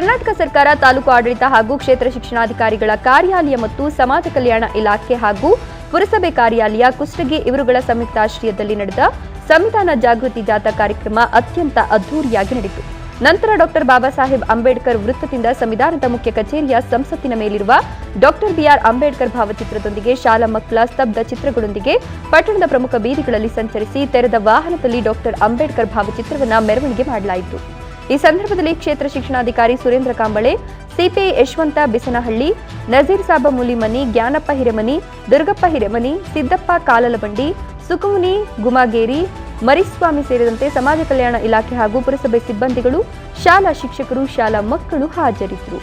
ಕರ್ನಾಟಕ ಸರ್ಕಾರ ತಾಲೂಕು ಆಡಳಿತ ಹಾಗೂ ಕ್ಷೇತ್ರ ಶಿಕ್ಷಣಾಧಿಕಾರಿಗಳ ಕಾರ್ಯಾಲಯ ಮತ್ತು ಸಮಾಜ ಕಲ್ಯಾಣ ಇಲಾಖೆ ಹಾಗೂ ಪುರಸಭೆ ಕಾರ್ಯಾಲಯ ಕುಷ್ಟಗಿ ಇವರುಗಳ ಸಂಯುಕ್ತಾಶ್ರಯದಲ್ಲಿ ನಡೆದ ಸಂವಿಧಾನ ಜಾಗೃತಿ ಜಾಥಾ ಕಾರ್ಯಕ್ರಮ ಅತ್ಯಂತ ಅದ್ದೂರಿಯಾಗಿ ನಡೆಯಿತು. ನಂತರ ಡಾಕ್ಟರ್ ಬಾಬಾ ಸಾಹೇಬ್ ಅಂಬೇಡ್ಕರ್ ವೃತ್ತದಿಂದ ಸಂವಿಧಾನದ ಮುಖ್ಯ ಕಚೇರಿಯ ಸಂಸತ್ತಿನ ಮೇಲಿರುವ ಡಾಕ್ಟರ್ ಬಿಆರ್ ಅಂಬೇಡ್ಕರ್ ಭಾವಚಿತ್ರದೊಂದಿಗೆ ಶಾಲಾ ಮಕ್ಕಳ ಸ್ತಬ್ಧ ಚಿತ್ರಗಳೊಂದಿಗೆ ಪಟ್ಟಣದ ಪ್ರಮುಖ ಬೀದಿಗಳಲ್ಲಿ ಸಂಚರಿಸಿ ತೆರೆದ ವಾಹನದಲ್ಲಿ ಡಾಕ್ಟರ್ ಅಂಬೇಡ್ಕರ್ ಭಾವಚಿತ್ರವನ್ನು ಮೆರವಣಿಗೆ ಮಾಡಲಾಯಿತು. ಈ ಸಂದರ್ಭದಲ್ಲಿ ಕ್ಷೇತ್ರ ಶಿಕ್ಷಣಾಧಿಕಾರಿ ಸುರೇಂದ್ರ ಕಾಂಬಳೆ, ಸಿಪಿಐ ಯಶವಂತ ಬಿಸನಹಳ್ಳಿ, ನಜೀರ್ ಸಾಬ ಮುಲಿಮನಿ, ಜ್ಞಾನಪ್ಪ ಹಿರೇಮನಿ, ದುರ್ಗಪ್ಪ ಹಿರೇಮನಿ, ಸಿದ್ದಪ್ಪ ಕಾಲಲಬಂಡಿ, ಸುಕುಮುನಿ ಗುಮಾಗೇರಿ, ಮರಿಸ್ವಾಮಿ ಸೇರಿದಂತೆ ಸಮಾಜ ಕಲ್ಯಾಣ ಇಲಾಖೆ ಹಾಗೂ ಪುರಸಭೆ ಸಿಬ್ಬಂದಿಗಳು, ಶಾಲಾ ಶಿಕ್ಷಕರು, ಶಾಲಾ ಮಕ್ಕಳು ಹಾಜರಿದ್ದರು.